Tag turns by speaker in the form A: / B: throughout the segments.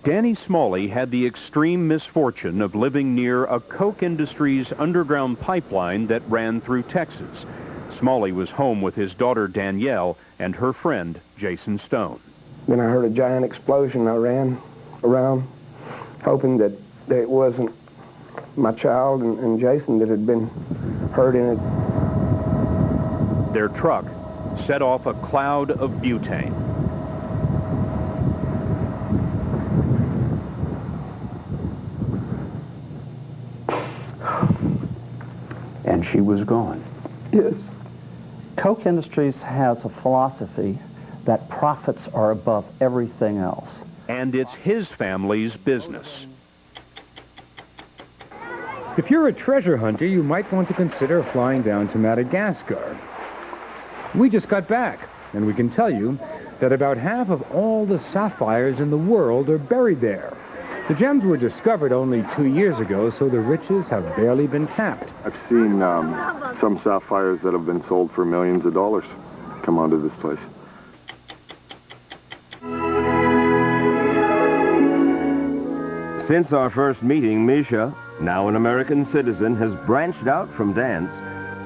A: Danny Smalley had the extreme misfortune of living near a Koch Industries underground pipeline that ran through Texas. Smalley was home with his daughter Danielle and her friend Jason Stone.
B: Then I heard a giant explosion. I ran around hoping that it wasn't my child and Jason that had been hurt in it.
A: Their truck set off a cloud of butane.
C: And she was gone.
B: Yes.
D: Koch Industries has a philosophy that profits are above everything else.
A: And it's his family's business.
E: If you're a treasure hunter, you might want to consider flying down to Madagascar. We just got back, and we can tell you that about half of all the sapphires in the world are buried there. The gems were discovered only 2 years ago, so the riches have barely been tapped.
F: I've seen some sapphires that have been sold for millions of dollars come onto this place.
G: Since our first meeting, Misha, now an American citizen, has branched out from dance.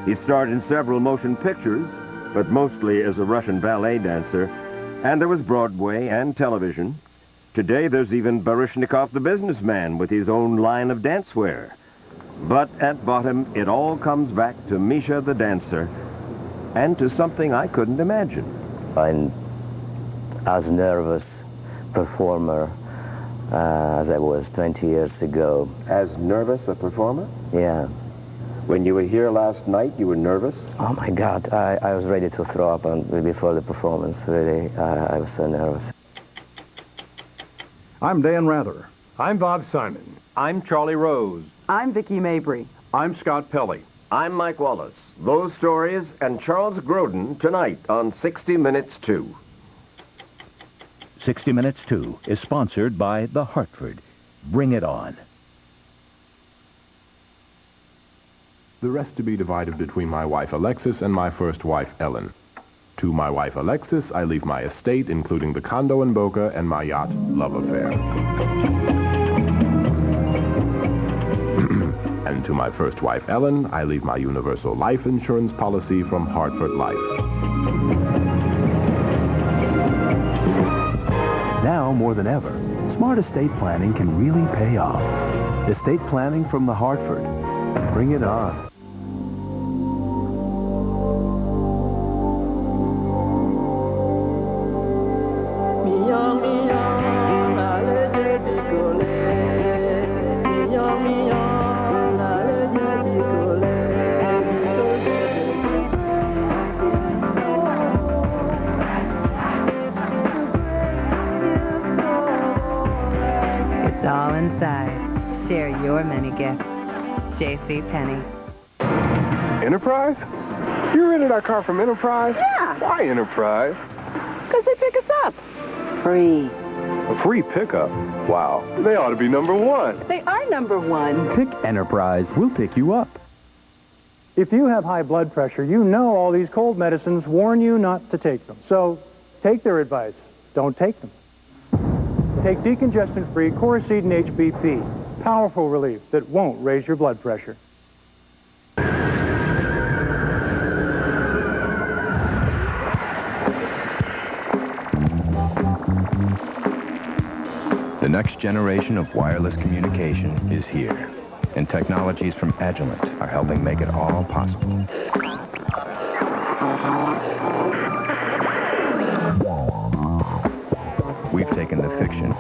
G: He starred in several motion pictures, but mostly as a Russian ballet dancer. And there was Broadway and television. Today, there's even Baryshnikov the businessman with his own line of dancewear. But at bottom, it all comes back to Misha the dancer and to something I couldn't imagine.
H: I'm as nervous performer as I was 20 years ago.
G: As nervous a performer?
H: Yeah.
G: When you were here last night, you were nervous?
H: Oh my God, I was ready to throw up before the performance, really. I was so nervous.
I: I'm Dan Rather. I'm Bob Simon.
A: I'm Charlie Rose.
J: I'm Vicki Mabry.
A: I'm Scott Pelley.
G: I'm Mike Wallace. Those stories and Charles Grodin tonight on 60 Minutes 2.
K: 60 Minutes 2 is sponsored by The Hartford. Bring it on.
F: The rest to be divided between my wife Alexis and my first wife Ellen. To my wife Alexis, I leave my estate, including the condo in Boca and my yacht, Love Affair. And to my first wife Ellen, I leave my universal life insurance policy from Hartford Life.
L: Now more than ever, smart estate planning can really pay off. Estate planning from the Hartford. Bring it on.
M: It's all inside. Share your many gifts. J.C. Penney.
F: Enterprise? You rented our car from Enterprise?
J: Yeah.
F: Why Enterprise?
J: Because they pick us up. Free.
F: A free pickup? Wow. They ought to be #1.
J: They are #1.
L: Pick Enterprise. We'll pick you up.
D: If you have high blood pressure, you know all these cold medicines warn you not to take them. So take their advice. Don't take them. Take decongestant-free Coricidin HBP. Powerful relief that won't raise your blood pressure.
N: The next generation of wireless communication is here, and technologies from Agilent are helping make it all possible. We've taken the fiction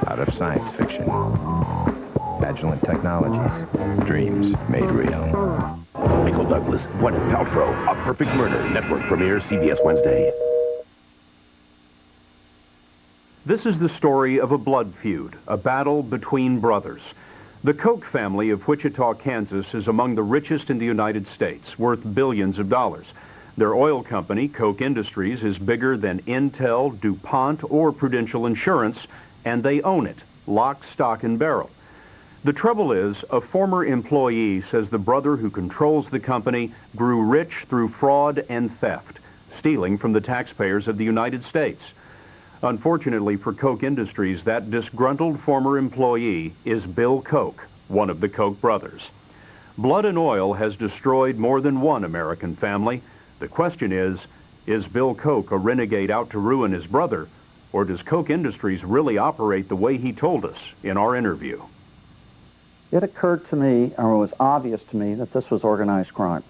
N: out of science fiction. Agilent Technologies, dreams made real.
O: Michael Douglas, Gwyneth Paltrow, A Perfect Murder, network premiere, CBS Wednesday.
A: This is the story of a blood feud, a battle between brothers. The Koch family of Wichita, Kansas is among the richest in the United States, worth billions of dollars. Their oil company, Koch Industries, is bigger than Intel, DuPont, or Prudential Insurance, and they own it, lock, stock, and barrel. The trouble is, a former employee says the brother who controls the company grew rich through fraud and theft, stealing from the taxpayers of the United States. Unfortunately for Koch Industries, that disgruntled former employee is Bill Koch, one of the Koch brothers. Blood and oil has destroyed more than one American family. The question is Bill Koch a renegade out to ruin his brother, or does Koch Industries really operate the way he told us in our interview?
C: It occurred to me, or it was obvious to me, that this was organized crime.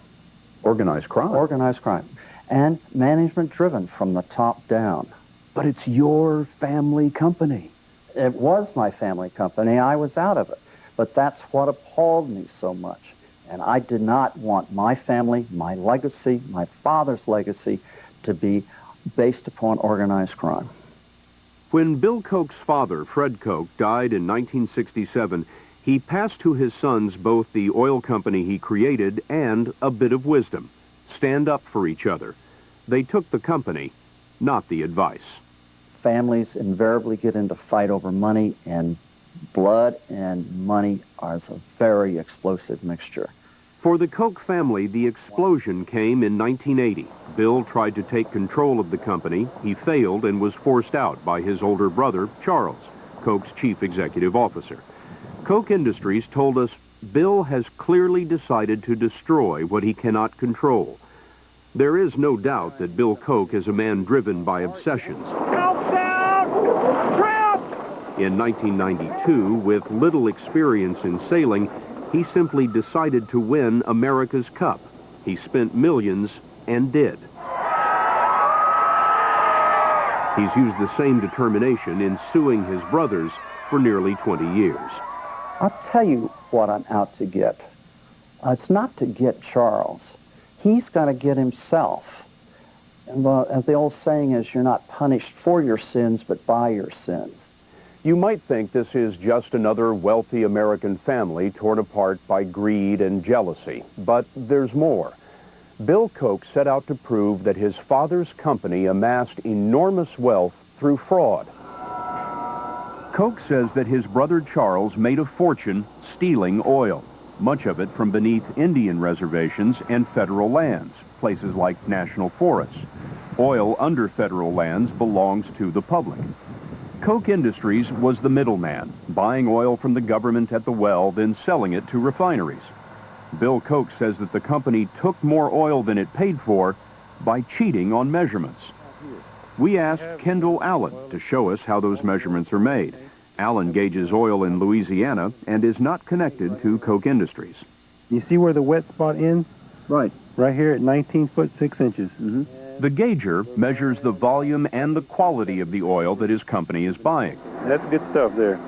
A: Organized crime?
C: Organized crime. And management driven from the top down.
L: But it's your family company.
C: It was my family company. I was out of it. But that's what appalled me so much. And I did not want my family, my legacy, my father's legacy, to be based upon organized crime.
A: When Bill Koch's father, Fred Koch, died in 1967, he passed to his sons both the oil company he created and a bit of wisdom. Stand up for each other. They took the company, not the advice.
C: Families invariably get into fight over money, and blood and money are a very explosive mixture.
A: For the Koch family, the explosion came in 1980. Bill tried to take control of the company. He failed and was forced out by his older brother, Charles, Koch's chief executive officer. Koch Industries told us Bill has clearly decided to destroy what he cannot control. There is no doubt that Bill Koch is a man driven by obsessions. In 1992, with little experience in sailing, he simply decided to win America's Cup. He spent millions and did. He's used the same determination in suing his brothers for nearly 20 years.
C: I'll tell you what I'm out to get. It's not to get Charles. He's got to get himself. And as the old saying is, you're not punished for your sins, but by your sins.
A: You might think this is just another wealthy American family torn apart by greed and jealousy, but there's more. Bill Koch set out to prove that his father's company amassed enormous wealth through fraud. Koch says that his brother Charles made a fortune stealing oil, much of it from beneath Indian reservations and federal lands, places like national forests. Oil under federal lands belongs to the public. Koch Industries was the middleman, buying oil from the government at the well, then selling it to refineries. Bill Koch says that the company took more oil than it paid for by cheating on measurements. We asked Kendall Allen to show us how those measurements are made. Allen gauges oil in Louisiana and is not connected to Koch Industries.
B: You see where the wet spot ends?
C: Right.
B: Right here at 19 foot 6 inches.
C: Mm-hmm.
A: The gauger measures the volume and the quality of the oil that his company is buying.
B: That's good stuff there.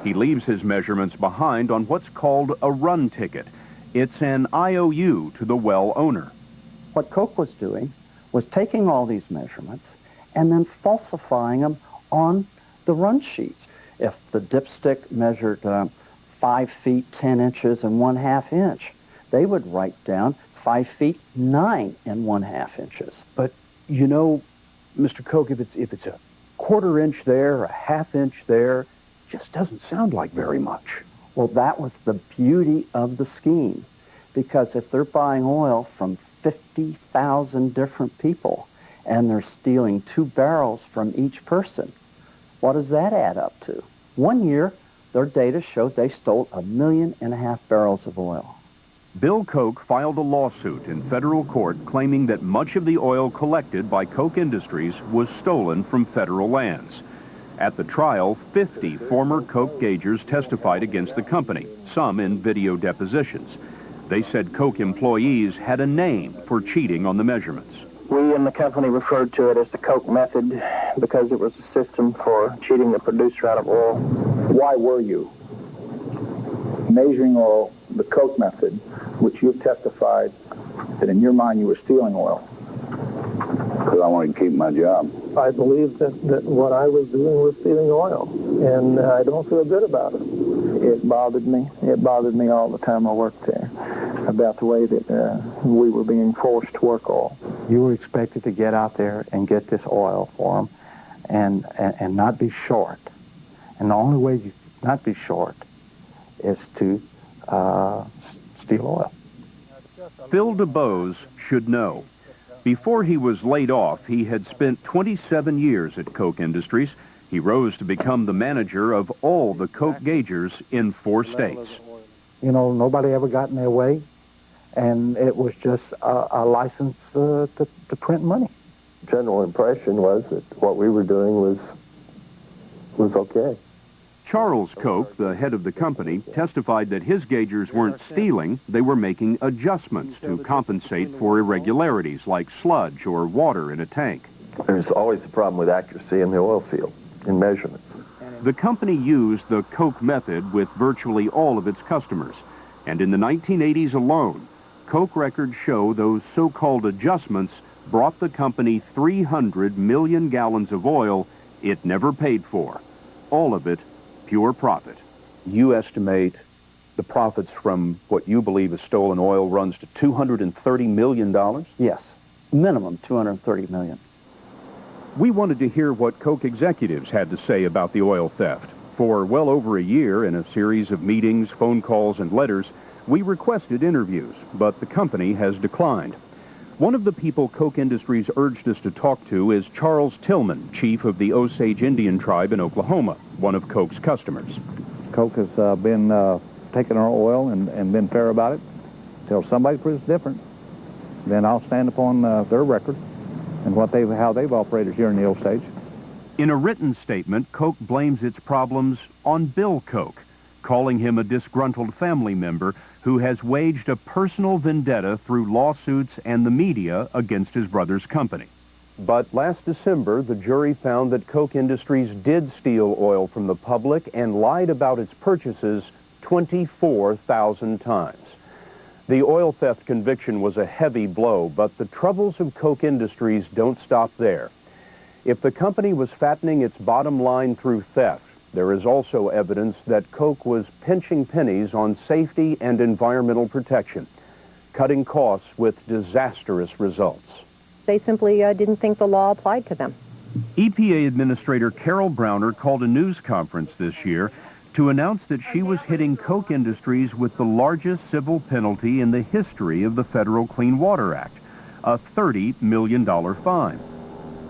A: He leaves his measurements behind on what's called a run ticket. It's an IOU to the well owner.
C: What Koch was doing was taking all these measurements and then falsifying them on the run sheets. If the dipstick measured 5 feet 10 inches and 1/2 inch, they would write down 5 feet 9 and 1/2 inches.
L: But you know, Mr. Koch, if it's a 1/4 inch there, a 1/2 inch there, just doesn't sound like very much.
C: Well, that was the beauty of the scheme, because if they're buying oil from 50,000 different people and they're stealing 2 barrels from each person, what does that add up to? 1 year, their data showed they stole 1.5 million barrels of oil.
A: Bill Koch filed a lawsuit in federal court claiming that much of the oil collected by Koch Industries was stolen from federal lands. At the trial, 50 former Koch gaugers testified against the company, some in video depositions. They said Koch employees had a name for cheating on the measurements.
B: We in the company referred to it as the Koch method because it was a system for cheating the producer out of oil.
P: Why were you measuring oil the Koch method, which you've testified that in your mind you were stealing oil?
Q: Because I wanted to keep my job.
B: I believe that what I was doing was stealing oil, and I don't feel good about it. It bothered me. It bothered me all the time I worked there about the way that we were being forced to work oil.
C: You were expected to get out there and get this oil for them and not be short. And the only way you not be short is to steal oil.
A: Phil DuBose should know. Before he was laid off, he had spent 27 years at Koch Industries. He rose to become the manager of all the Koch gaugers in 4 states.
R: You know, nobody ever got in their way, and it was just a license to print money.
S: General impression was that what we were doing was okay.
A: Charles Koch, the head of the company, testified that his gaugers weren't stealing, they were making adjustments to compensate for irregularities like sludge or water in a tank.
S: There's always a problem with accuracy in the oil field, in measurements.
A: The company used the Koch method with virtually all of its customers, and in the 1980s alone, Koch records show those so-called adjustments brought the company 300 million gallons of oil it never paid for, all of it pure profit. You estimate the profits from what you believe is stolen oil runs to $230 million?
C: Yes, minimum $230 million.
A: We wanted to hear what Koch executives had to say about the oil theft. For well over a year, in a series of meetings, phone calls, and letters, we requested interviews, but the company has declined. One of the people Koch Industries urged us to talk to is Charles Tillman, chief of the Osage Indian tribe in Oklahoma, one of Koch's customers.
R: Koch has been taking our oil and been fair about it. Until somebody proves different, then I'll stand upon their record and how they've operated here in the Osage.
A: In a written statement, Koch blames its problems on Bill Koch, calling him a disgruntled family member who has waged a personal vendetta through lawsuits and the media against his brother's company. But last December, the jury found that Koch Industries did steal oil from the public and lied about its purchases 24,000 times. The oil theft conviction was a heavy blow, but the troubles of Koch Industries don't stop there. If the company was fattening its bottom line through theft, there is also evidence that Koch was pinching pennies on safety and environmental protection, cutting costs with disastrous results.
T: They simply didn't think the law applied to them.
A: EPA Administrator Carol Browner called a news conference this year to announce that she was hitting Koch Industries with the largest civil penalty in the history of the Federal Clean Water Act, a $30 million fine.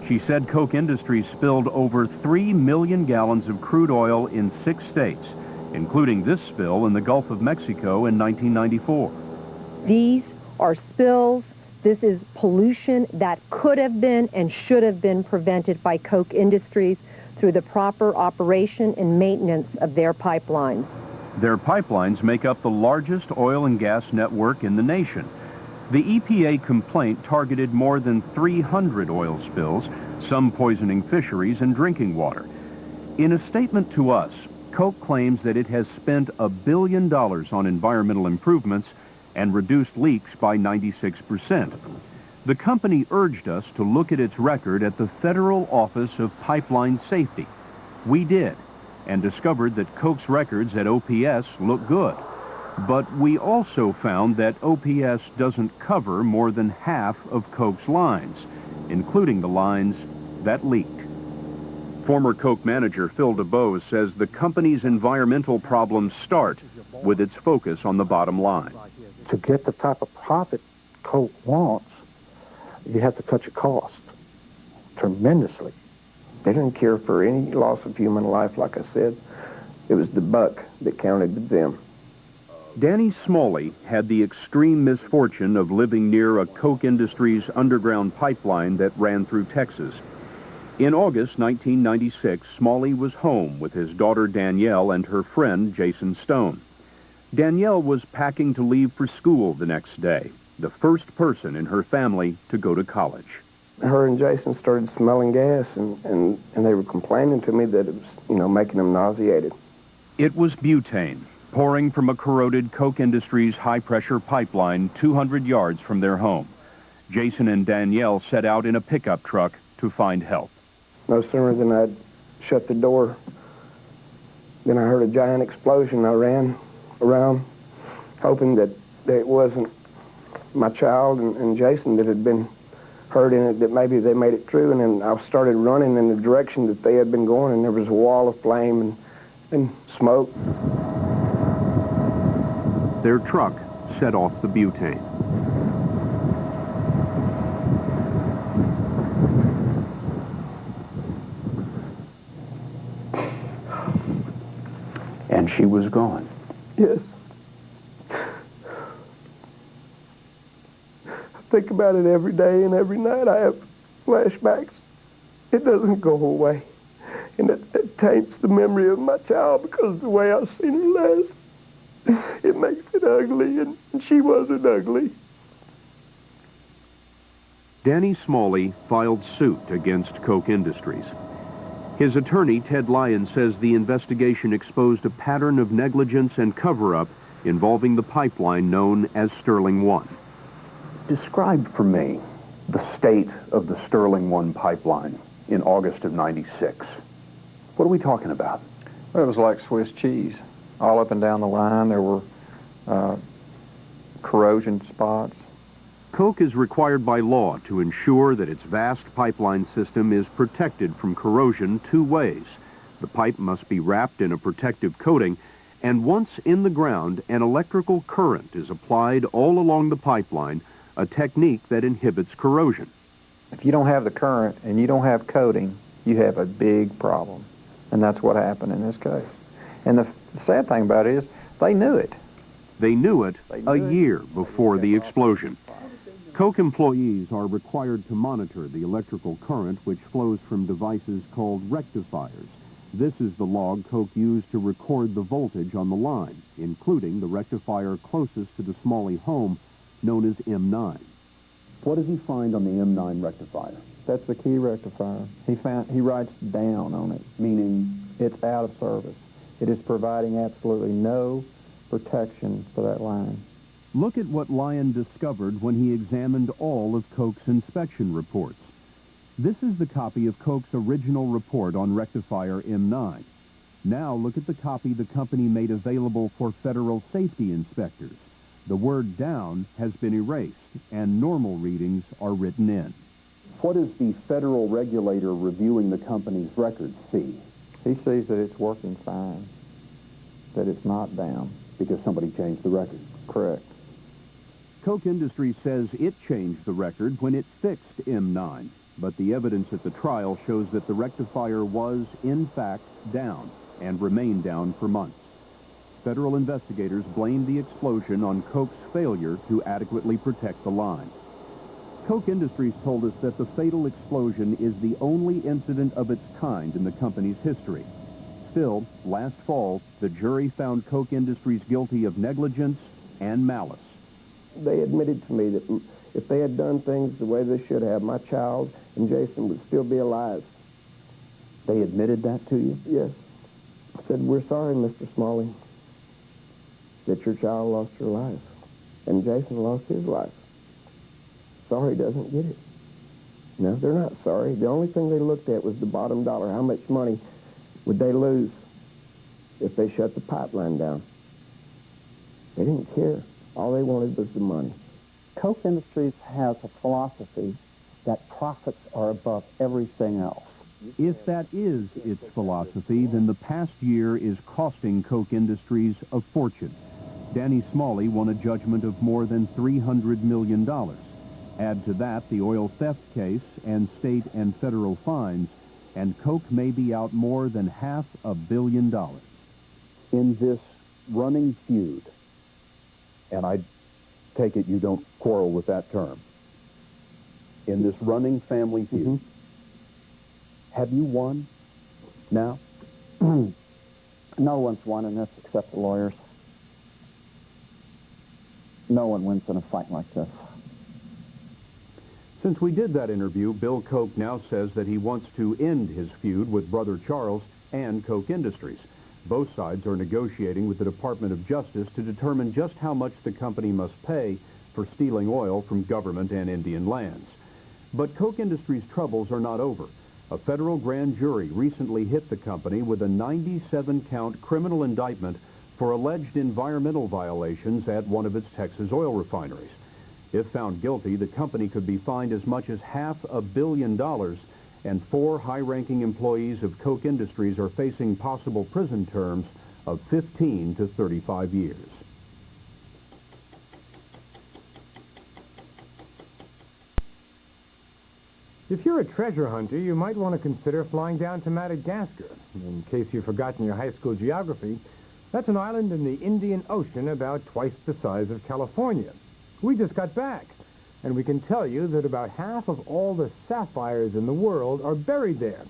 A: She said Koch Industries spilled over 3 million gallons of crude oil in 6 states, including this spill in the Gulf of Mexico in 1994.
T: These are spills. This is pollution that could have been and should have been prevented by Koch Industries through the proper operation and maintenance of their pipelines.
A: Their pipelines make up the largest oil and gas network in the nation. The EPA complaint targeted more than 300 oil spills, some poisoning fisheries and drinking water. In a statement to us, Koch claims that it has spent $1 billion on environmental improvements and reduced leaks by 96%. The company urged us to look at its record at the Federal Office of Pipeline Safety. We did, and discovered that Koch's records at OPS look good. But we also found that OPS doesn't cover more than half of Koch's lines, including the lines that leaked. Former Koch manager Phil DeBose says the company's environmental problems start with its focus on the bottom line.
R: To get the type of profit Koch wants, you have to cut your cost tremendously.
B: They didn't care for any loss of human life, like I said. It was the buck that counted to them.
A: Danny Smalley had the extreme misfortune of living near a Koch Industries underground pipeline that ran through Texas. In August 1996, Smalley was home with his daughter Danielle and her friend Jason Stone. Danielle was packing to leave for school the next day, the first person in her family to go to college.
B: Her and Jason started smelling gas, and they were complaining to me that it was, making them nauseated.
A: It was butane, pouring from a corroded Koch Industries high-pressure pipeline 200 yards from their home. Jason and Danielle set out in a pickup truck to find help.
B: No sooner than I'd shut the door than I heard a giant explosion. I ran around, hoping that it wasn't my child and Jason that had been hurt in it, that maybe they made it through. And then I started running in the direction that they had been going, and there was a wall of flame and smoke.
A: Their truck set off the butane. And she was gone.
B: Yes. I think about it every day and every night. I have flashbacks. It doesn't go away. And it taints the memory of my child because of the way I've seen her last. It makes it ugly, and she wasn't ugly.
A: Danny Smalley filed suit against Koch Industries. His attorney, Ted Lyon, says the investigation exposed a pattern of negligence and cover-up involving the pipeline known as Sterling 1. Describe for me the state of the Sterling 1 pipeline in August of '96. What are we talking about?
U: Well, it was like Swiss cheese. All up and down the line, there were corrosion spots.
A: Koch is required by law to ensure that its vast pipeline system is protected from corrosion two ways. The pipe must be wrapped in a protective coating, and once in the ground, an electrical current is applied all along the pipeline, a technique that inhibits corrosion.
U: If you don't have the current and you don't have coating, you have a big problem. And that's what happened in this case. And the sad thing about it is they knew it.
A: They knew it a year before the explosion. Koch employees are required to monitor the electrical current which flows from devices called rectifiers. This is the log Koch used to record the voltage on the line, including the rectifier closest to the Smalley home, known as M9. What does he find on the M9 rectifier?
U: That's the key rectifier. He writes down on it, meaning it's out of service. It is providing absolutely no protection for that line.
A: Look at what Lyon discovered when he examined all of Koch's inspection reports. This is the copy of Koch's original report on rectifier M9. Now look at the copy the company made available for federal safety inspectors. The word down has been erased, and normal readings are written in. What does the federal regulator reviewing the company's records see?
U: He sees that it's working fine, that it's not down.
A: Because somebody changed the record?
U: Correct.
A: Koch Industries says it changed the record when it fixed M9, but the evidence at the trial shows that the rectifier was, in fact, down and remained down for months. Federal investigators blamed the explosion on Koch's failure to adequately protect the line. Koch Industries told us that the fatal explosion is the only incident of its kind in the company's history. Still, last fall, the jury found Koch Industries guilty of negligence and malice.
B: They admitted to me that if they had done things the way they should have, my child and Jason would still be alive.
A: They admitted that to you?
B: Yes. I said, we're sorry, Mr. Smalley, that your child lost her life and Jason lost his life. Sorry doesn't get it. No, they're not sorry. The only thing they looked at was the bottom dollar. How much money would they lose if they shut the pipeline down? They didn't care. All they wanted was the money.
C: Koch Industries has a philosophy that profits are above everything else.
A: If that is its philosophy, then the past year is costing Koch Industries a fortune. Danny Smalley won a judgment of more than $300 million. Add to that the oil theft case and state and federal fines, and Koch may be out more than $500 million.
V: In this running feud, and I take it you don't quarrel with that term, in this running family feud, have you won now?
C: No one's won in this except the lawyers. No one wins in a fight like this.
A: Since we did that interview, Bill Koch now says that he wants to end his feud with brother Charles and Koch Industries. Both sides are negotiating with the Department of Justice to determine just how much the company must pay for stealing oil from government and Indian lands. But Koch Industries' troubles are not over. A federal grand jury recently hit the company with a 97-count criminal indictment for alleged environmental violations at one of its Texas oil refineries. If found guilty, the company could be fined as much as $500 million, and 4 high-ranking employees of Koch Industries are facing possible prison terms of 15 to 35 years.
E: If you're a treasure hunter, you might want to consider flying down to Madagascar. In case you've forgotten your high school geography, That's an island in the Indian Ocean about twice the size of California. We just got back, and we can tell you that about half of all the sapphires in the world are buried there.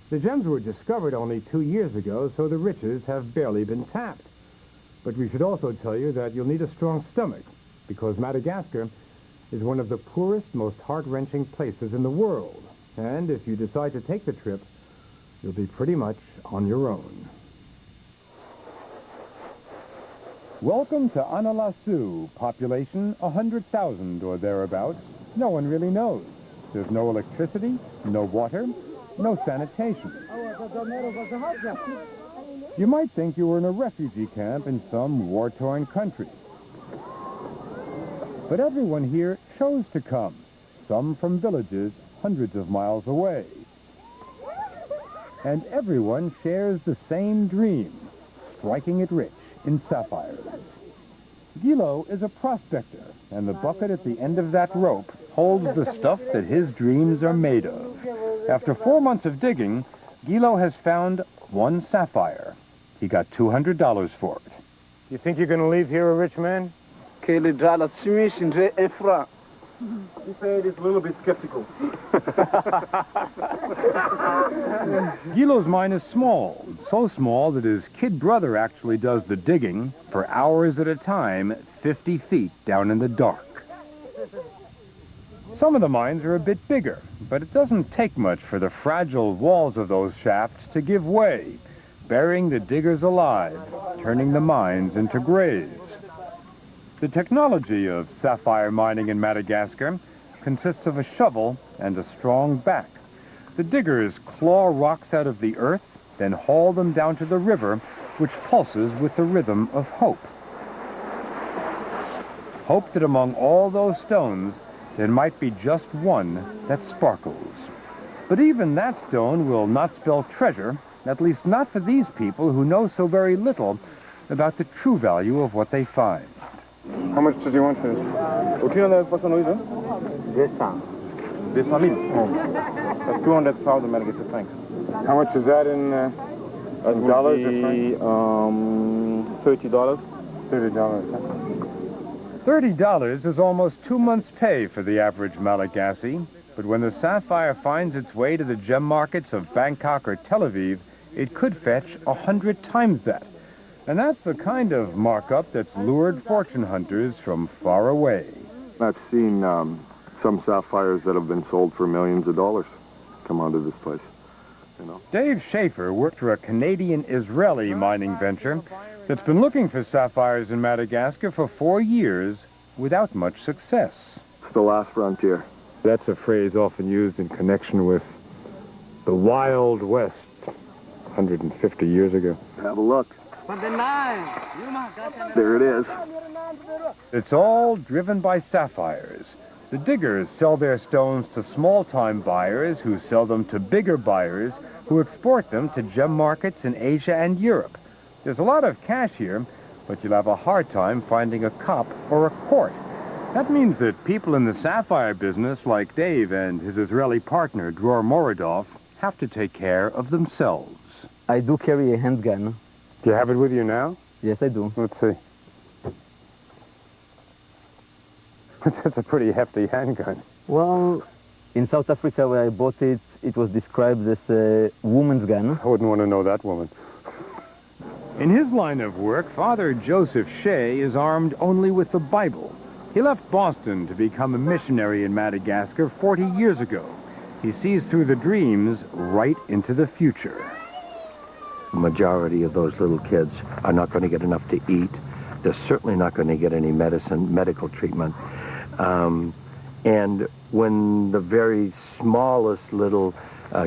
E: The gems were discovered only 2 years ago, so the riches have barely been tapped. But we should also tell you that you'll need a strong stomach, because Madagascar is one of the poorest, most heart-wrenching places in the world. And if you decide to take the trip, you'll be pretty much on your own. Welcome to Analasu, population 100,000 or thereabouts. No one really knows. There's no electricity, no water, no sanitation. You might think you were in a refugee camp in some war-torn country. But everyone here chose to come, some from villages hundreds of miles away. And everyone shares the same dream, striking it rich in sapphires. Gilo is a prospector, and the bucket at the end of that rope holds the stuff that his dreams are made of. After 4 months of digging, Gilo has found one sapphire. He got $200 for it.
D: You think you're going to leave here a rich man?
H: He said he's a little bit skeptical.
E: Gilo's mine is small, so small that his kid brother actually does the digging for hours at a time, 50 feet down in the dark. Some of the mines are a bit bigger, but it doesn't take much for the fragile walls of those shafts to give way, burying the diggers alive, turning the mines into graves. The technology of sapphire mining in Madagascar consists of a shovel and a strong back. The diggers claw rocks out of the earth, then haul them down to the river, which pulses with the rhythm of hope. Hope that among all those stones, there might be just one that sparkles. But even that stone will not spell treasure, at least not for these people who know so very little about the true value of what they find.
H: How much does he want for this? That's 200,000 Madagascar francs. How much is that in dollars or francs? $30.
E: $30 is almost 2 months' pay for the average Malagasy, but when the sapphire finds its way to the gem markets of Bangkok or Tel Aviv, it could fetch 100 times that. And that's the kind of markup that's lured fortune hunters from far away.
S: I've seen some sapphires that have been sold for millions of dollars come onto this place, you know.
E: Dave Schaefer worked for a Canadian-Israeli mining venture that's been looking for sapphires in Madagascar for 4 years without much success.
S: It's the last frontier.
E: That's a phrase often used in connection with the Wild West 150 years ago.
S: Have a look. There it is.
E: It's all driven by sapphires. The diggers sell their stones to small-time buyers who sell them to bigger buyers who export them to gem markets in Asia and Europe. There's a lot of cash here, but you'll have a hard time finding a cop or a court. That means that people in the sapphire business, like Dave and his Israeli partner, Dror Moradov, have to take care of themselves.
I: I do carry a handgun.
E: Do you have it with you now?
I: Yes, I do.
E: Let's see. That's a pretty hefty handgun.
I: Well, in South Africa where I bought it, it was described as a woman's gun.
E: I wouldn't want to know that woman. In his line of work, Father Joseph Shea is armed only with the Bible. He left Boston to become a missionary in Madagascar 40 years ago. He sees through the dreams right into the future.
W: The majority of those little kids are not going to get enough to eat. They're certainly not going to get any medical treatment. And when the very smallest little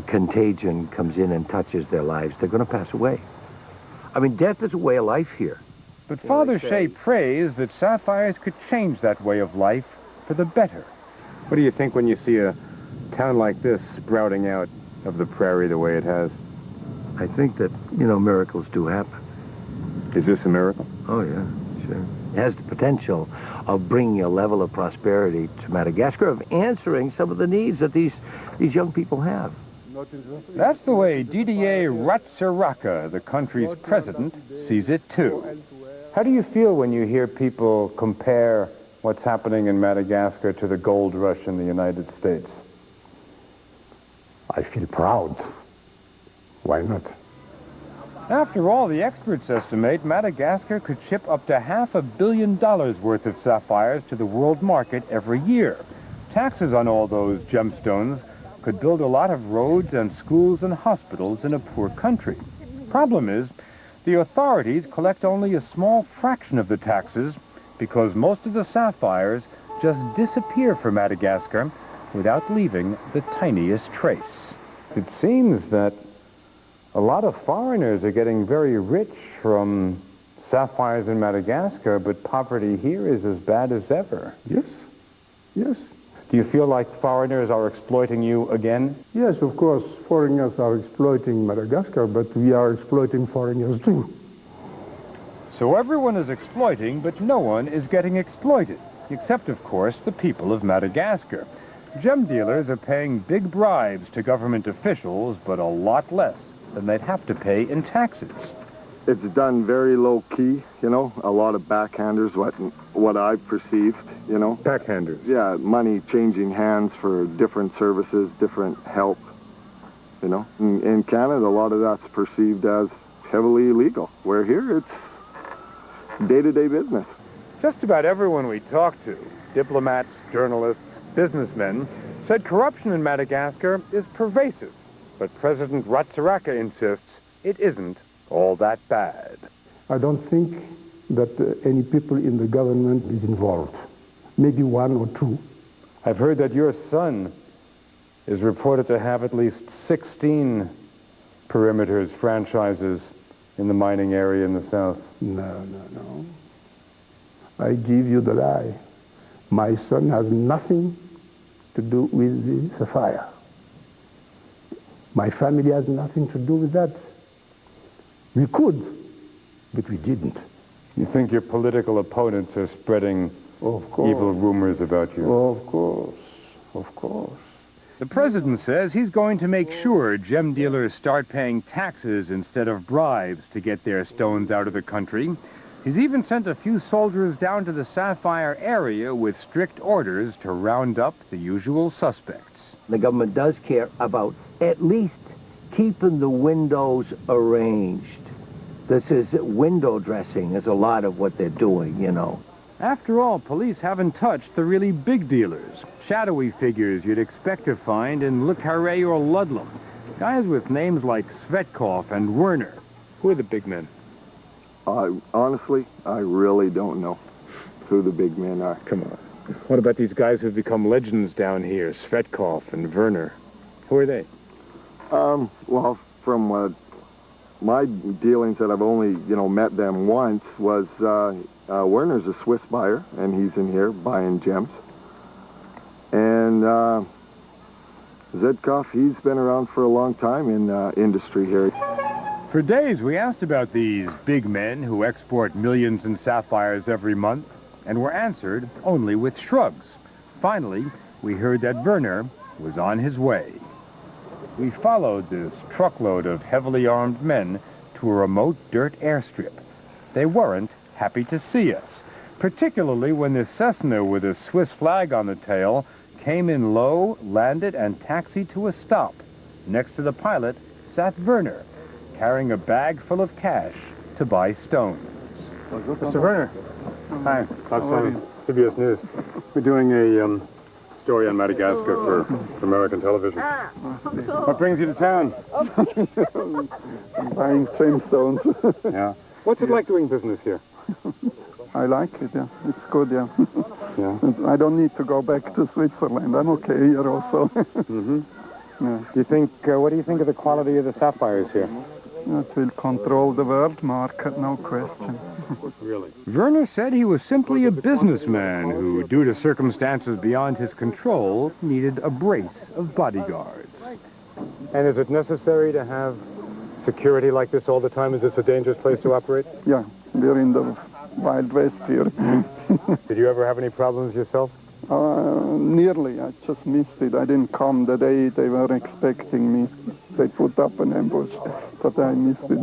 W: contagion comes in and touches their lives, they're going to pass away. I mean, death is a way of life here.
E: But Father Shea prays that sapphires could change that way of life for the better. What do you think when you see a town like this sprouting out of the prairie the way it has?
W: I think that, you know, miracles do happen.
E: Is this a miracle?
W: Oh, yeah, sure. It has the potential of bringing a level of prosperity to Madagascar, of answering some of the needs that these young people have.
E: That's the way Didier Ratsiraka, the country's president, sees it too. How do you feel when you hear people compare what's happening in Madagascar to the gold rush in the United States?
G: I feel proud. Why not?
E: After all, the experts estimate Madagascar could ship up to $500 million worth of sapphires to the world market every year. Taxes on all those gemstones could build a lot of roads and schools and hospitals in a poor country. Problem is, the authorities collect only a small fraction of the taxes because most of the sapphires just disappear from Madagascar without leaving the tiniest trace. It seems that a lot of foreigners are getting very rich from sapphires in Madagascar, but poverty here is as bad as ever.
G: Yes, yes.
E: Do you feel like foreigners are exploiting you again?
G: Yes, of course, foreigners are exploiting Madagascar, but we are exploiting foreigners too.
E: So everyone is exploiting, but no one is getting exploited, except, of course, the people of Madagascar. Gem dealers are paying big bribes to government officials, but a lot less than they'd have to pay in taxes.
S: It's done very low-key, you know, a lot of backhanders, what I've perceived, you know.
E: Backhanders?
S: Yeah, money changing hands for different services, different help, you know. In Canada, a lot of that's perceived as heavily illegal, where here it's day-to-day business.
E: Just about everyone we talked to, diplomats, journalists, businessmen, said corruption in Madagascar is pervasive. But President Ratsiraka insists it isn't all that bad.
G: I don't think that any people in the government is involved. Maybe one or two.
E: I've heard that your son is reported to have at least 16 perimeters, franchises in the mining area in the south.
G: No. I give you the lie. My son has nothing to do with the sapphire. My family has nothing to do with that. We could, but we didn't.
E: You think your political opponents are spreading evil rumors about you?
G: Of course.
E: The president says he's going to make sure gem dealers start paying taxes instead of bribes to get their stones out of the country. He's even sent a few soldiers down to the sapphire area with strict orders to round up the usual suspects.
W: The government does care about at least keeping the windows arranged. This is window dressing is a lot of what they're doing, you know.
E: After all, police haven't touched the really big dealers, shadowy figures you'd expect to find in Le Carré or Ludlam. Guys with names like Svetkov and Werner. Who are the big men?
S: Honestly, I really don't know who the big men are.
E: Come on. What about these guys who've become legends down here, Svetkov and Werner? Who are they?
S: Well, from my dealings that I've only, met them once was Werner's a Swiss buyer, and he's in here buying gems. And Zedkov, he's been around for a long time in industry here.
E: For days, we asked about these big men who export millions in sapphires every month, and were answered only with shrugs. Finally, we heard that Werner was on his way. We followed this truckload of heavily armed men to a remote dirt airstrip. They weren't happy to see us, particularly when this Cessna with a Swiss flag on the tail came in low, landed, and taxied to a stop. Next to the pilot sat Werner, carrying a bag full of cash to buy stones.
H: Mr. Werner. Hi. CBS News. We're doing a story on Madagascar for American television. What brings you to town?
G: Buying gemstones.
H: Yeah. What's it like doing business here?
G: I like it, yeah. It's good, yeah.
H: Yeah.
G: I don't need to go back to Switzerland. I'm okay here also.
H: Mm-hmm.
G: Yeah.
H: What do you think of the quality of the sapphires here?
G: It will control the world market, no question.
H: Really?
E: Werner said he was simply a businessman who, due to circumstances beyond his control, needed a brace of bodyguards.
H: And is it necessary to have security like this all the time? Is this a dangerous place to operate?
G: Yeah, we're in the Wild West here.
H: Did you ever have any problems yourself?
F: Nearly. I just missed it. I didn't come the day they were expecting me. They put up an ambush, but I missed it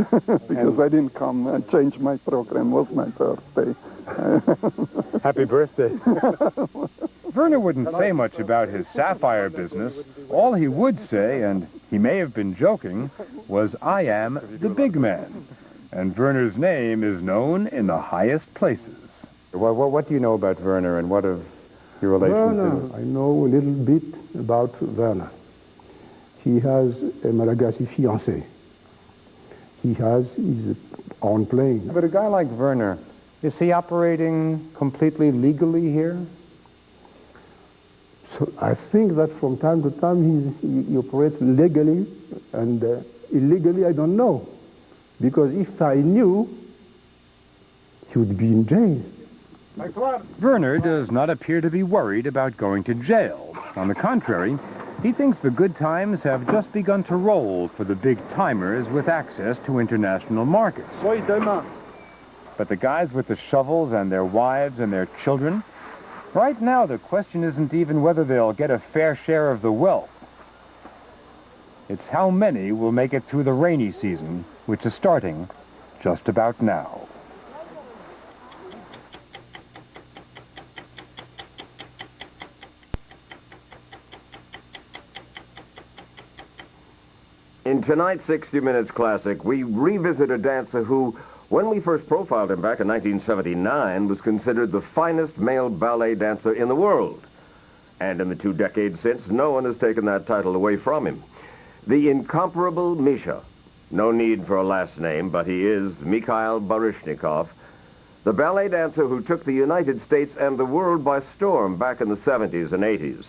F: because I didn't come. I changed my program. It was my birthday.
H: Happy birthday.
E: Werner wouldn't say much about his sapphire business. All he would say, and he may have been joking, was, "I am the big man." And Werner's name is known in the highest places.
H: What do you know about Werner and what of your relation to him?
G: I know a little bit about Werner. He has a Malagasy fiancée. He has his own plane.
H: But a guy like Werner, is he operating completely legally here?
G: So I think that from time to time he operates legally, and illegally I don't know. Because if I knew, he would be in jail.
E: Werner does not appear to be worried about going to jail. On the contrary, he thinks the good times have just begun to roll for the big-timers with access to international markets. But the guys with the shovels and their wives and their children, right now the question isn't even whether they'll get a fair share of the wealth. It's how many will make it through the rainy season, which is starting just about now.
K: In tonight's 60 Minutes Classic, we revisit a dancer who, when we first profiled him back in 1979, was considered the finest male ballet dancer in the world. And in the 2 decades since, no one has taken that title away from him. The incomparable Misha. No need for a last name, but he is Mikhail Baryshnikov, the ballet dancer who took the United States and the world by storm back in the 70s and 80s.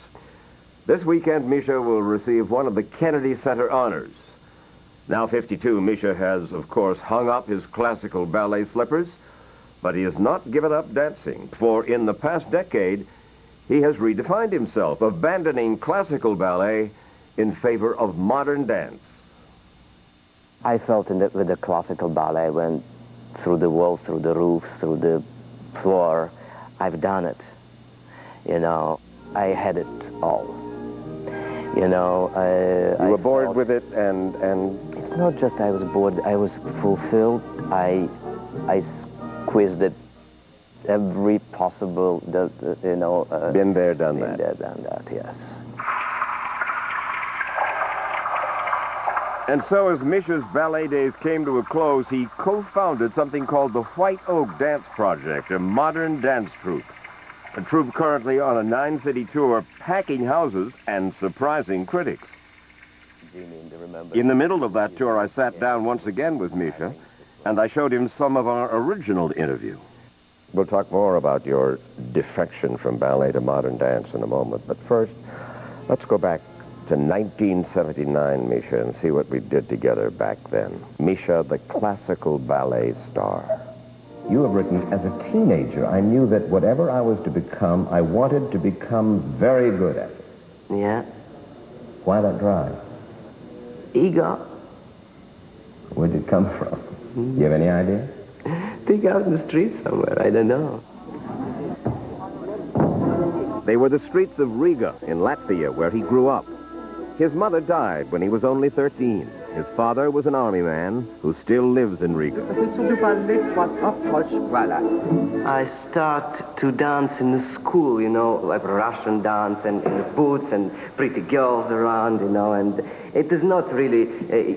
K: This weekend, Misha will receive one of the Kennedy Center honors. Now 52, Misha has, of course, hung up his classical ballet slippers, but he has not given up dancing, for in the past decade, he has redefined himself, abandoning classical ballet in favor of modern dance.
M: I felt with the classical ballet, went through the wall, through the roof, through the floor. I've done it. You know, I had it all. You know,
K: you were bored with it, and
M: it's not just I was bored. I was fulfilled. I squeezed it every possible. You know.
K: Been there, done that.
M: Been there, done that. Yes.
K: And so as Misha's ballet days came to a close, he co-founded something called the White Oak Dance Project, a modern dance troupe. A troupe currently on a 9-city tour, packing houses and surprising critics. In the middle of that tour, I sat down once again with Misha, and I showed him some of our original interview. We'll talk more about your defection from ballet to modern dance in a moment, but first, let's go back to 1979, Misha, and see what we did together back then. Misha, the classical ballet star.
X: You have written, as a teenager, I knew that whatever I was to become, I wanted to become very good at it.
M: Yeah.
X: Why that drive?
M: Ego.
X: Where did it come from? Do you have any idea?
M: Think out in the street somewhere. I don't know.
K: They were the streets of Riga in Latvia, where he grew up. His mother died when he was only 13. His father was an army man who still lives in Riga.
M: I start to dance in the school, you know, like Russian dance, and in the boots and pretty girls around, you know, and it is not really,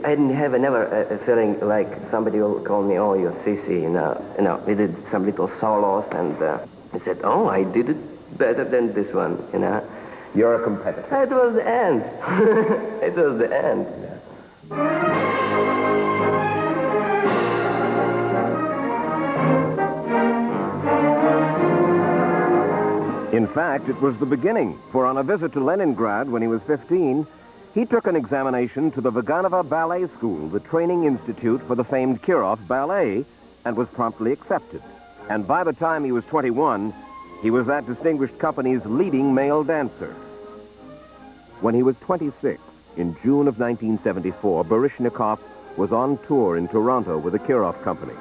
M: I didn't have never a feeling like somebody will call me, oh, you're sissy, you know. We did some little solos, and I said, oh, I did it better than this one, you know.
K: You're a competitor.
M: It was the end. It was the end.
K: In fact, it was the beginning, for on a visit to Leningrad when he was 15, he took an examination to the Vaganova Ballet School, the training institute for the famed Kirov Ballet, and was promptly accepted. And by the time he was 21, he was that distinguished company's leading male dancer. When he was 26, in June of 1974, Baryshnikov was on tour in Toronto with the Kirov Company.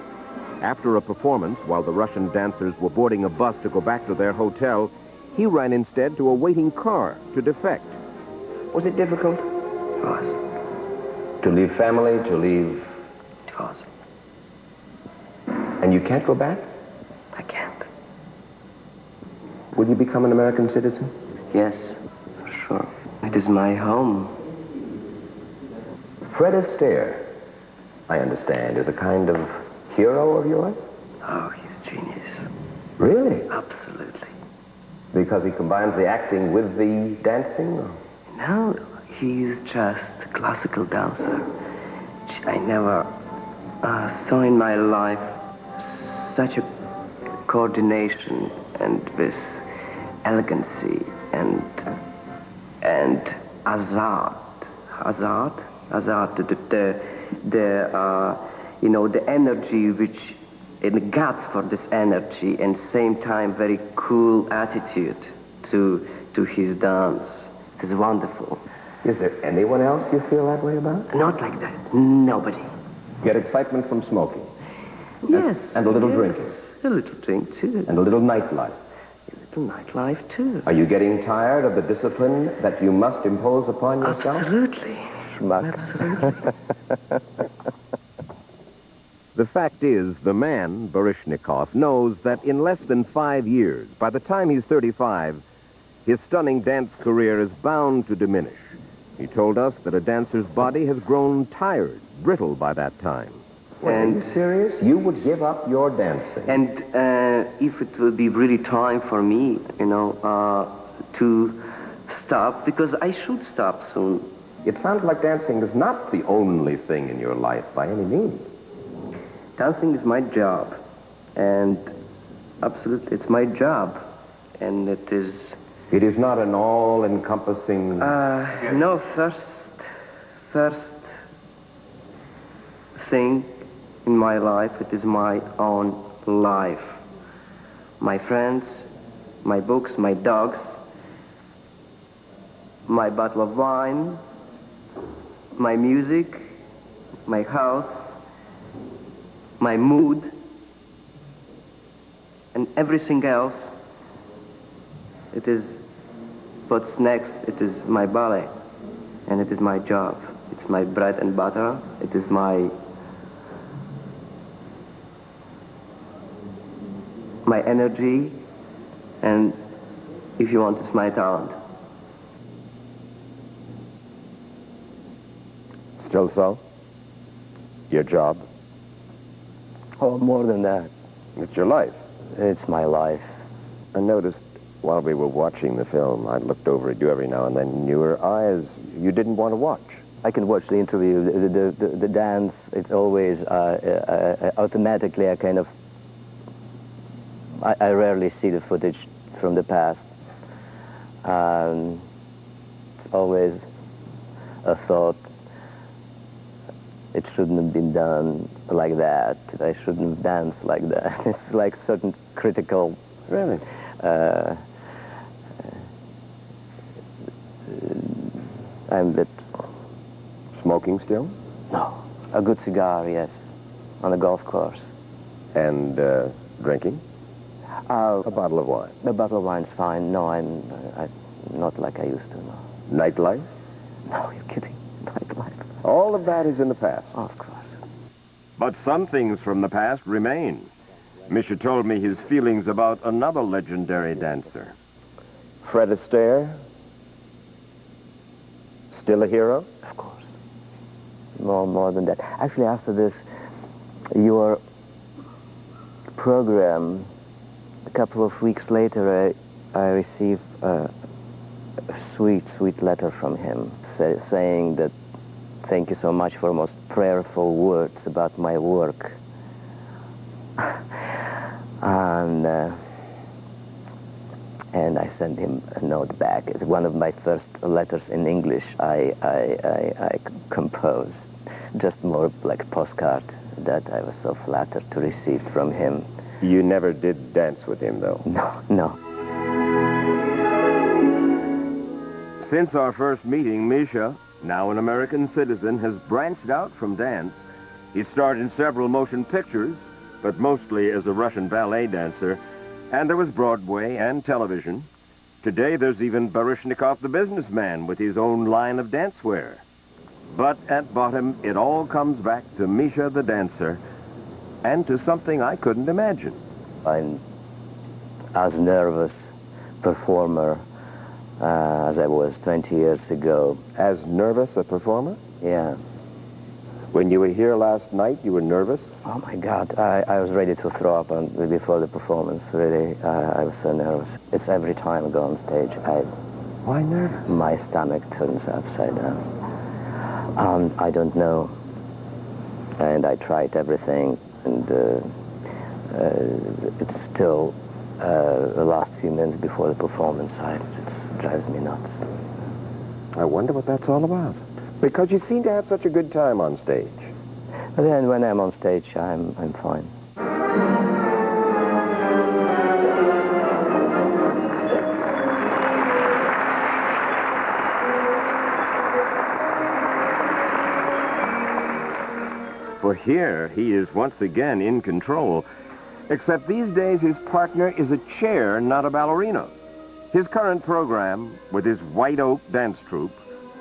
K: After a performance, while the Russian dancers were boarding a bus to go back to their hotel, he ran instead to a waiting car to defect.
M: Was it difficult? It was.
X: To leave family, to leave...
M: It was.
X: And you can't go back?
M: I can't.
X: Will you become an American citizen?
M: Yes, for sure. It is my home.
X: Fred Astaire, I understand, is a kind of hero of yours?
M: Oh, he's genius.
X: Really?
M: Absolutely.
X: Because he combines the acting with the dancing? Or?
M: No, he's just a classical dancer. I never saw in my life such a coordination and this elegancy and hazard, you know, the energy which and the guts for this energy, and same time very cool attitude to his dance. It's wonderful.
X: Is there anyone else you feel that way about?
M: Not like that. Nobody.
X: Get excitement from smoking?
M: Yes.
X: And a little
M: yes.
X: drinking?
M: A little drink, too.
X: And a little nightlife?
M: A little nightlife, too.
X: Are you getting tired of the discipline that you must impose upon yourself?
M: Absolutely.
X: Schmuck.
M: Absolutely.
K: The fact is, the man, Baryshnikov, knows that in less than 5 years, by the time he's 35, his stunning dance career is bound to diminish. He told us that a dancer's body has grown tired, brittle by that time.
X: Are you serious? You would give up your dancing?
M: And if it will be really time for me, you know, to stop, because I should stop soon.
X: It sounds like dancing is not the only thing in your life by any means.
M: Dancing is my job, and absolutely, it's my job, and it is...
X: It is not an all-encompassing...
M: No, first thing in my life, it is my own life. My friends, my books, my dogs, my bottle of wine, my music, my house, my mood, and everything else. It is what's next. It is my ballet, and it is my job. It's my bread and butter. It is my energy, and if you want, it's my talent.
X: Still so? Your job?
M: Oh, more than that.
X: It's your life.
M: It's my life.
X: I noticed while we were watching the film, I looked over at you every now and then, and your eyes, you didn't want to watch.
M: I can watch the interview, the dance, it's always automatically a kind of... I rarely see the footage from the past. It's always a thought. It shouldn't have been done like that. I shouldn't have danced like that. It's like certain critical...
X: Really?
M: I'm a bit...
X: Smoking still?
M: No. A good cigar, yes. On a golf course.
X: And drinking? A bottle of wine?
M: A bottle of wine's fine. No, I'm not like I used to, no.
X: Nightlife?
M: No, you're kidding. Nightlife.
X: All of that is in the past.
M: Oh, of course.
K: But some things from the past remain. Misha told me his feelings about another legendary dancer.
X: Fred Astaire? Still a hero?
M: Of course. More than that. Actually, after this, your program, a couple of weeks later, I received a sweet letter from him saying that thank you so much for most prayerful words about my work. And I sent him a note back. It's one of my first letters in English I composed. Just more like a postcard that I was so flattered to receive from him.
X: You never did dance with him, though?
M: No.
K: Since our first meeting, Misha, now an American citizen, has branched out from dance. He starred in several motion pictures, but mostly as a Russian ballet dancer. And there was Broadway and television. Today, there's even Baryshnikov the businessman with his own line of dancewear. But at bottom, it all comes back to Misha the dancer and to something I couldn't imagine.
J: I'm as nervous performer as I was 20 years ago.
X: As nervous a performer?
J: Yeah.
X: When you were here last night, you were nervous?
J: Oh my God, I was ready to throw up before the performance, really. I was so nervous. It's every time I go on stage,
X: Why nervous?
J: My stomach turns upside down. I don't know. And I tried everything, and it's still the last few minutes before the performance, it drives me nuts.
X: I wonder what that's all about. Because you seem to have such a good time on stage.
J: But then when I'm on stage, I'm fine.
K: For here, he is once again in control. Except these days, his partner is a chair, not a ballerina. His current program, with his White Oak dance troupe,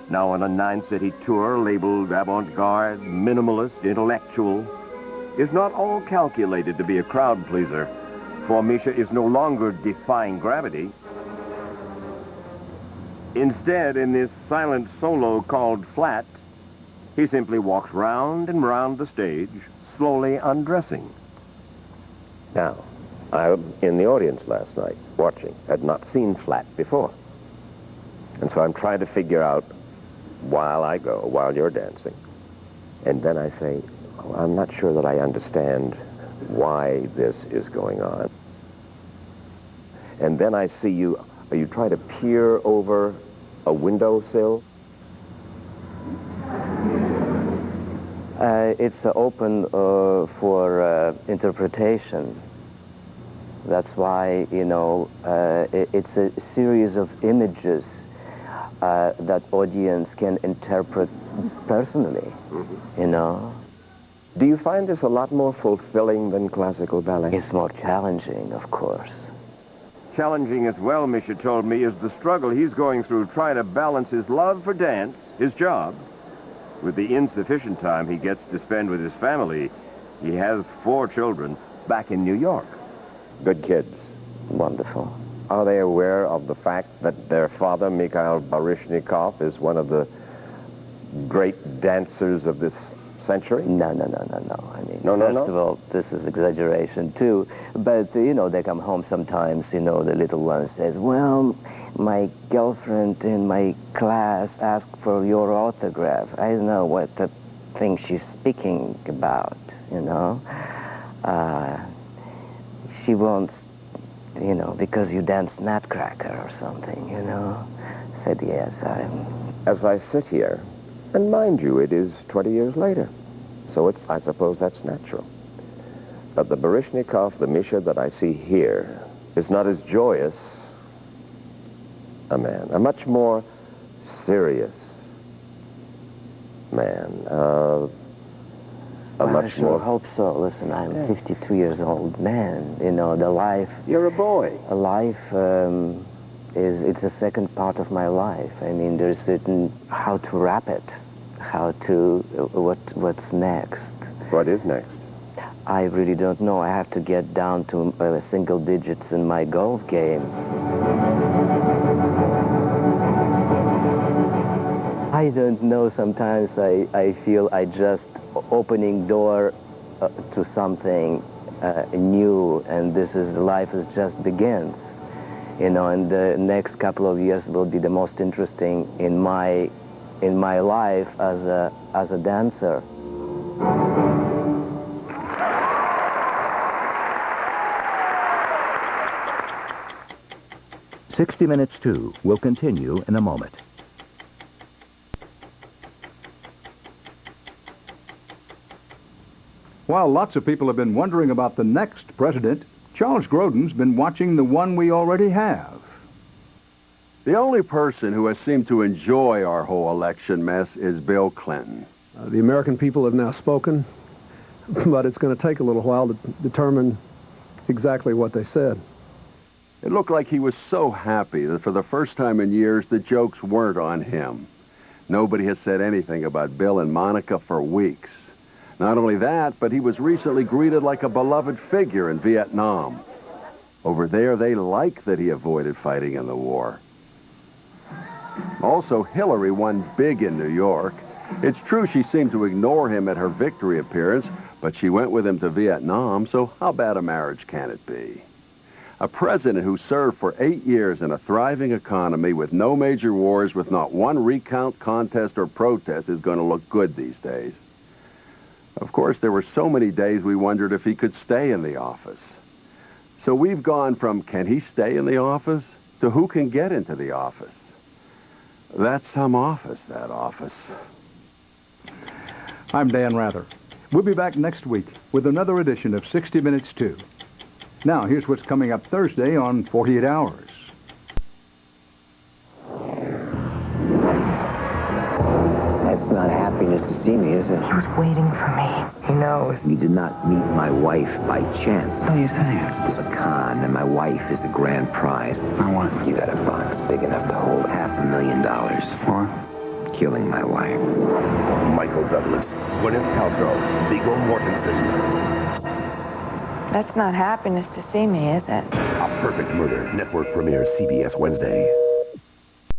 K: now on a 9-city tour labeled avant-garde, minimalist, intellectual, is not all calculated to be a crowd pleaser, for Misha is no longer defying gravity. Instead, in this silent solo called Flat, he simply walks round and round the stage, slowly undressing.
X: Now, I was in the audience last night, watching, had not seen Flat before. And so I'm trying to figure out, while you're dancing, and then I say, oh, I'm not sure that I understand why this is going on. And then I see you try to peer over a windowsill?
J: It's open for interpretation. That's why, it's a series of images that audience can interpret personally,
X: Do you find this a lot more fulfilling than classical ballet?
J: It's more challenging, of course.
K: Challenging as well, Misha told me, is the struggle he's going through trying to balance his love for dance, his job, with the insufficient time he gets to spend with his family. He has 4 children back in New York.
X: Good kids.
J: Wonderful.
X: Are they aware of the fact that their father, Mikhail Baryshnikov, is one of the great dancers of this century?
J: No. I mean, first of all, this is exaggeration too. But, they come home sometimes, the little one says, well, my girlfriend in my class asked for your autograph. I don't know what the thing she's speaking about, She wants, because you dance Nutcracker or something, Said, yes,
X: As I sit here, and mind you, it is 20 years later, so I suppose that's natural. But the Baryshnikov, the Misha that I see here, is not as joyous a man, a much more serious man,
J: I sure hope so. Listen, I'm 52 years old man. The life...
X: You're a boy.
J: A life it's a second part of my life. I mean, there's certain how to wrap it, what's next.
X: What is next?
J: I really don't know. I have to get down to single digits in my golf game. I don't know. Sometimes I feel I just opening door to something new, and life is just begins. And the next couple of years will be the most interesting in my life as a dancer.
L: 60 Minutes 2 will continue in a moment.
A: While lots of people have been wondering about the next president, Charles Grodin's been watching the one we already have.
N: The only person who has seemed to enjoy our whole election mess is Bill Clinton.
O: The American people have now spoken, but it's going to take a little while to determine exactly what they said.
N: It looked like he was so happy that for the first time in years, the jokes weren't on him. Nobody has said anything about Bill and Monica for weeks. Not only that, but he was recently greeted like a beloved figure in Vietnam. Over there, they like that he avoided fighting in the war. Also, Hillary won big in New York. It's true she seemed to ignore him at her victory appearance, but she went with him to Vietnam, so how bad a marriage can it be? A president who served for 8 years in a thriving economy with no major wars, with not one recount, contest, or protest is going to look good these days. Of course, there were so many days we wondered if he could stay in the office. So we've gone from can he stay in the office to who can get into the office. That's some office, that office.
P: I'm Dan Rather. We'll be back next week with another edition of 60 Minutes 2. Now, here's what's coming up Thursday on 48 Hours.
Q: That's not happiness to see me, is it?
R: He was waiting for me. He knows.
Q: You did not meet my wife by chance.
R: What are you saying?
Q: It was a con, and my wife is the grand prize.
R: For what?
Q: You got a box big enough to hold $500,000.
R: For?
Q: Killing my wife.
T: Michael Douglas, Gwyneth Paltrow, Viggo Mortensen.
R: That's not happiness to see me, is it?
T: A Perfect Murder, network premiere CBS Wednesday.